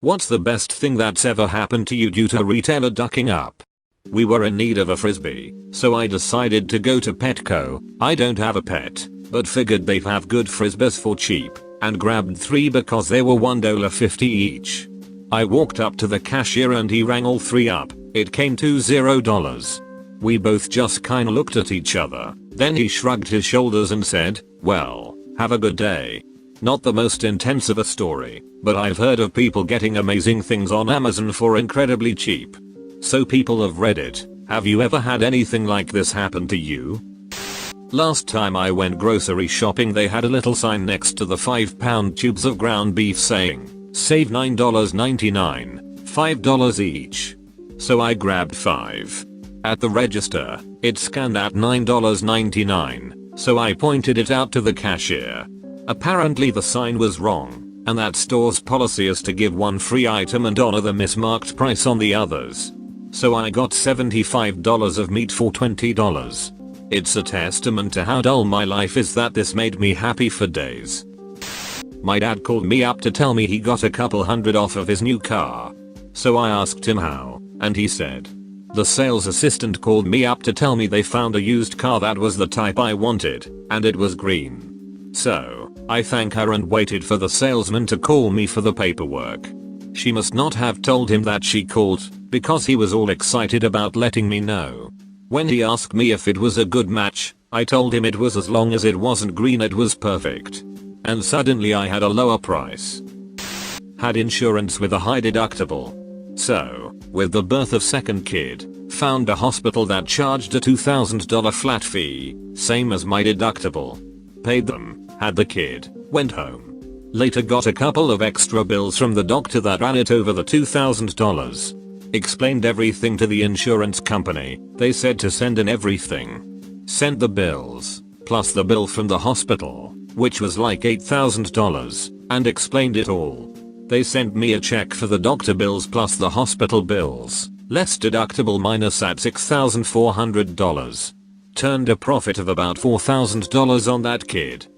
What's the best thing that's ever happened to you due to a retailer ducking up? We were in need of a frisbee, so I decided to go to Petco. I don't have a pet, but figured they'd have good frisbees for cheap, and grabbed 3 because they were $1.50 each. I walked up to the cashier and he rang all 3 up. It came to $0. We both just kinda looked at each other, then he shrugged his shoulders and said, "Well, have a good day." Not the most intense of a story, but I've heard of people getting amazing things on Amazon for incredibly cheap. So people of Reddit, have you ever had anything like this happen to you? Last time I went grocery shopping they had a little sign next to the 5-pound tubes of ground beef saying, "Save $9.99, $5 each." So I grabbed 5. At the register, it scanned at $9.99, so I pointed it out to the cashier. Apparently the sign was wrong, and that store's policy is to give one free item and honor the mismarked price on the others. So I got $75 of meat for $20. It's a testament to how dull my life is that this made me happy for days. My dad called me up to tell me he got a couple hundred off of his new car. So I asked him how, and he said, "The sales assistant called me up to tell me they found a used car that was the type I wanted, and it was green." So, I thanked her and waited for the salesman to call me for the paperwork. She must not have told him that she called, because he was all excited about letting me know. When he asked me if it was a good match, I told him it was as long as it wasn't green it was perfect. And suddenly I had a lower price. Had insurance with a high deductible. So, with the birth of second kid, found a hospital that charged a $2,000 flat fee, same as my deductible. Paid them, had the kid, went home. Later got a couple of extra bills from the doctor that ran it over the $2,000. Explained everything to the insurance company, they said to send in everything. Sent the bills, plus the bill from the hospital, which was like $8,000, and explained it all. They sent me a check for the doctor bills plus the hospital bills, less deductible minus at $6,400. Turned a profit of about $4,000 on that kid.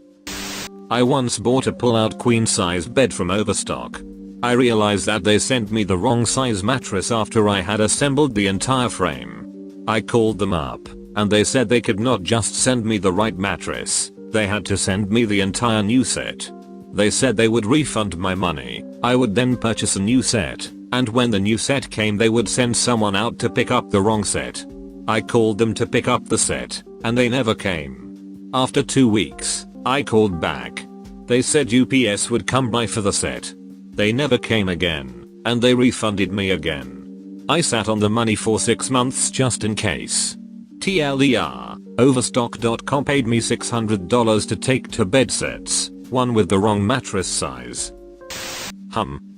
I once bought a pull-out queen-size bed from Overstock. I realized that they sent me the wrong size mattress after I had assembled the entire frame. I called them up, and they said they could not just send me the right mattress, they had to send me the entire new set. They said they would refund my money, I would then purchase a new set, and when the new set came they would send someone out to pick up the wrong set. I called them to pick up the set, and they never came. After 2 weeks, I called back. They said UPS would come by for the set. They never came again, and they refunded me again. I sat on the money for 6 months just in case. TLDR, Overstock.com paid me $600 to take 2 bed sets, one with the wrong mattress size.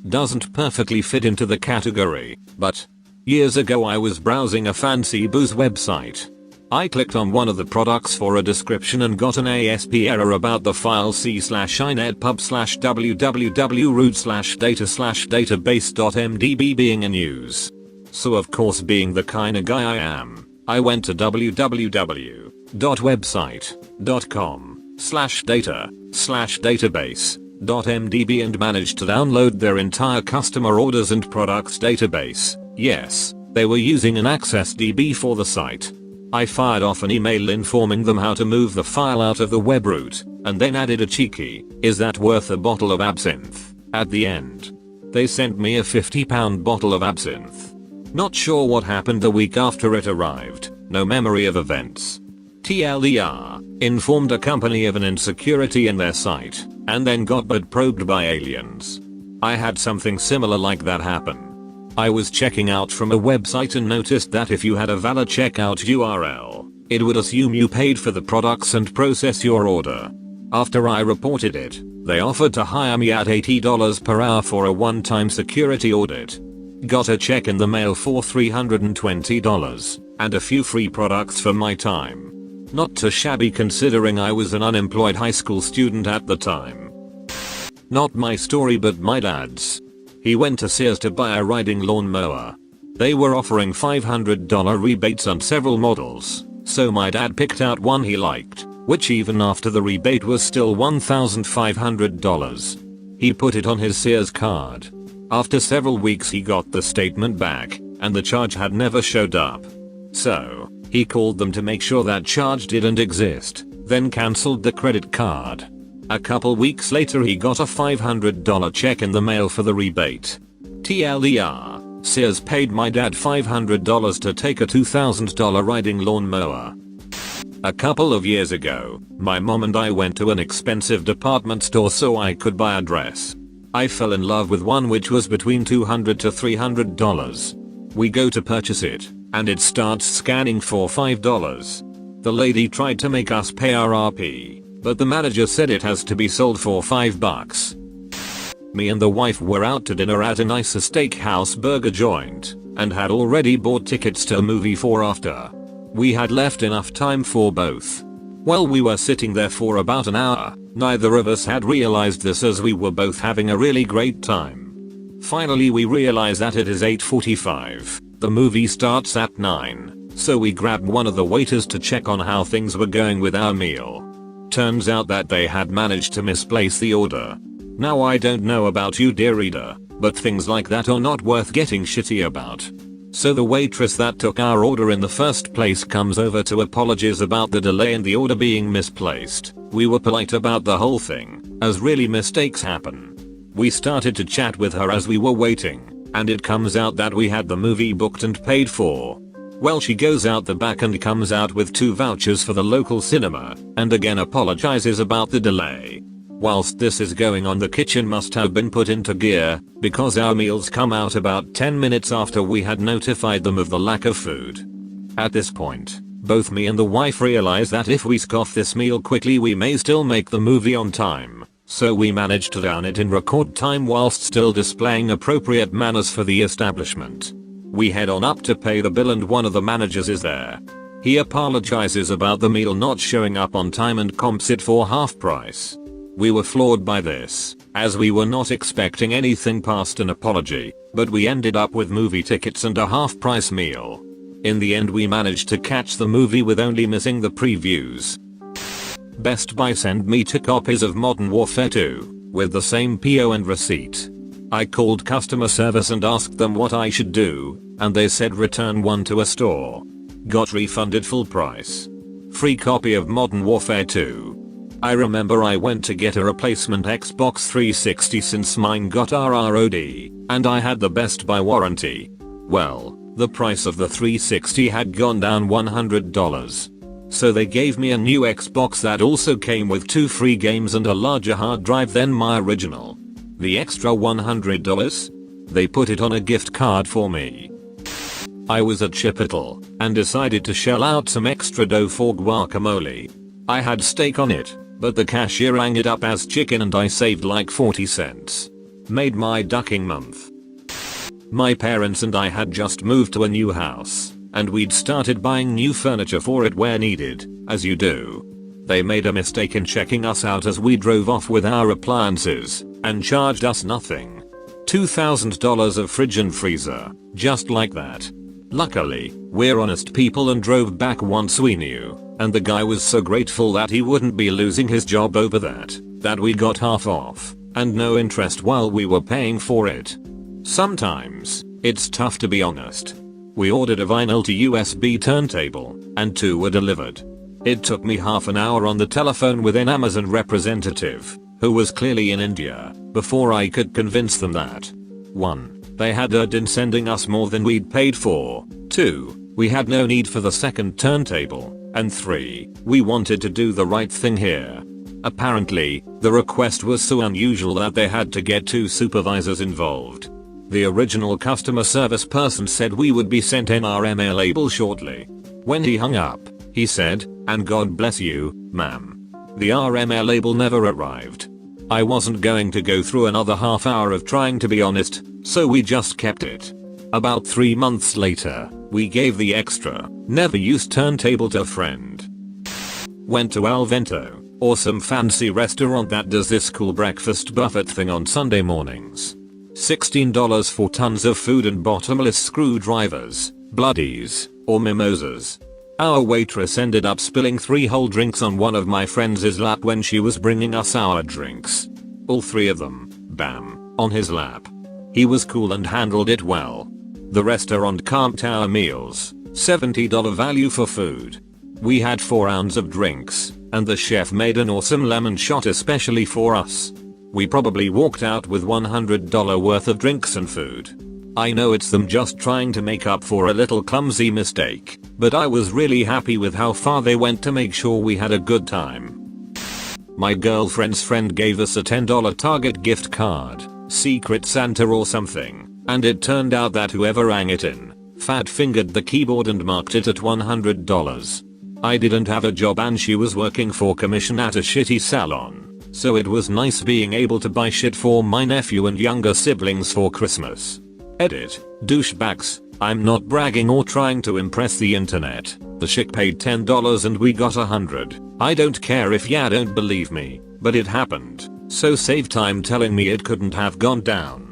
Doesn't perfectly fit into the category, but years ago I was browsing a fancy booze website. I clicked on one of the products for a description and got an ASP error about the file c/inetpub/www.root/data/database.mdb being in use. So of course being the kinda guy I am, I went to www.website.com/data/database.mdb and managed to download their entire customer orders and products database. Yes, they were using an AccessDB for the site. I fired off an email informing them how to move the file out of the web root, and then added a cheeky, "Is that worth a bottle of absinthe?" at the end. They sent me a 50-pound bottle of absinthe. Not sure what happened the week after it arrived, no memory of events. TLDR, informed a company of an insecurity in their site, and then got probed by aliens. I had something similar like that happen. I was checking out from a website and noticed that if you had a valid checkout URL, it would assume you paid for the products and process your order. After I reported it, they offered to hire me at $80 per hour for a one-time security audit. Got a check in the mail for $320, and a few free products for my time. Not too shabby considering I was an unemployed high school student at the time. Not my story but my dad's. He went to Sears to buy a riding lawnmower. They were offering $500 rebates on several models, so my dad picked out one he liked, which even after the rebate was still $1,500. He put it on his Sears card. After several weeks he got the statement back, and the charge had never showed up. So, he called them to make sure that charge didn't exist, then cancelled the credit card. A couple weeks later he got a $500 check in the mail for the rebate. TLDR, Sears paid my dad $500 to take a $2,000 riding lawnmower. A couple of years ago, my mom and I went to an expensive department store so I could buy a dress. I fell in love with one which was between $200 to $300. We go to purchase it, and it starts scanning for $5. The lady tried to make us pay RRP, but the manager said it has to be sold for $5. Me and the wife were out to dinner at a nicer steakhouse burger joint, and had already bought tickets to a movie for after. We had left enough time for both. While we were sitting there for about an hour, neither of us had realized this as we were both having a really great time. Finally we realized that it is 8:45. The movie starts at 9, so we grabbed one of the waiters to check on how things were going with our meal. Turns out that they had managed to misplace the order. Now I don't know about you dear reader, but things like that are not worth getting shitty about. So the waitress that took our order in the first place comes over to apologize about the delay in the order being misplaced. We were polite about the whole thing, as really mistakes happen. We started to chat with her as we were waiting, and it comes out that we had the movie booked and paid for. Well, she goes out the back and comes out with 2 vouchers for the local cinema, and again apologizes about the delay. Whilst this is going on, the kitchen must have been put into gear, because our meals come out about 10 minutes after we had notified them of the lack of food. At this point, both me and the wife realize that if we scoff this meal quickly we may still make the movie on time, so we manage to down it in record time whilst still displaying appropriate manners for the establishment. We head on up to pay the bill and one of the managers is there. He apologizes about the meal not showing up on time and comps it for half price. We were floored by this, as we were not expecting anything past an apology, but we ended up with movie tickets and a half price meal. In the end we managed to catch the movie with only missing the previews. Best Buy sent me 2 copies of Modern Warfare 2, with the same PO and receipt. I called customer service and asked them what I should do, and they said return one to a store. Got refunded full price. Free copy of Modern Warfare 2. I remember I went to get a replacement Xbox 360 since mine got RROD, and I had the Best Buy warranty. Well, the price of the 360 had gone down $100. So they gave me a new Xbox that also came with 2 free games and a larger hard drive than my original. The extra $100? They put it on a gift card for me. I was at Chipotle, and decided to shell out some extra dough for guacamole. I had steak on it, but the cashier rang it up as chicken and I saved like 40 cents. Made my ducking month. My parents and I had just moved to a new house, and we'd started buying new furniture for it where needed, as you do. They made a mistake in checking us out as we drove off with our appliances, and charged us nothing. $2,000 of fridge and freezer, just like that. Luckily, we're honest people and drove back once we knew, and the guy was so grateful that he wouldn't be losing his job over that we got half off, and no interest while we were paying for it. Sometimes, it's tough to be honest. We ordered a vinyl to USB turntable, and 2 were delivered. It took me half an hour on the telephone with an Amazon representative, who was clearly in India, before I could convince them that 1. They had erred in sending us more than we'd paid for, 2. We had no need for the second turntable, and 3. We wanted to do the right thing here. Apparently, the request was so unusual that they had to get 2 supervisors involved. The original customer service person said we would be sent an RMA label shortly. When he hung up, he said, "And God bless you, ma'am." The RMA label never arrived. I wasn't going to go through another half hour of trying to be honest, so we just kept it. About 3 months later, we gave the extra, never used turntable to a friend. Went to Al Vento, awesome fancy restaurant that does this cool breakfast buffet thing on Sunday mornings. $16 for tons of food and bottomless screwdrivers, bloodies, or mimosas. Our waitress ended up spilling 3 whole drinks on one of my friends' lap when she was bringing us our drinks. All 3 of them, bam, on his lap. He was cool and handled it well. The restaurant camped our meals, $70 value for food. We had 4 rounds of drinks, and the chef made an awesome lemon shot especially for us. We probably walked out with $100 worth of drinks and food. I know it's them just trying to make up for a little clumsy mistake, but I was really happy with how far they went to make sure we had a good time. My girlfriend's friend gave us a $10 Target gift card, Secret Santa or something, and it turned out that whoever rang it in, fat fingered the keyboard and marked it at $100. I didn't have a job and she was working for commission at a shitty salon, so it was nice being able to buy shit for my nephew and younger siblings for Christmas. Edit, douchebags, I'm not bragging or trying to impress the internet. The chick paid $10 and we got $100. I don't care if ya don't believe me, but it happened, so save time telling me it couldn't have gone down.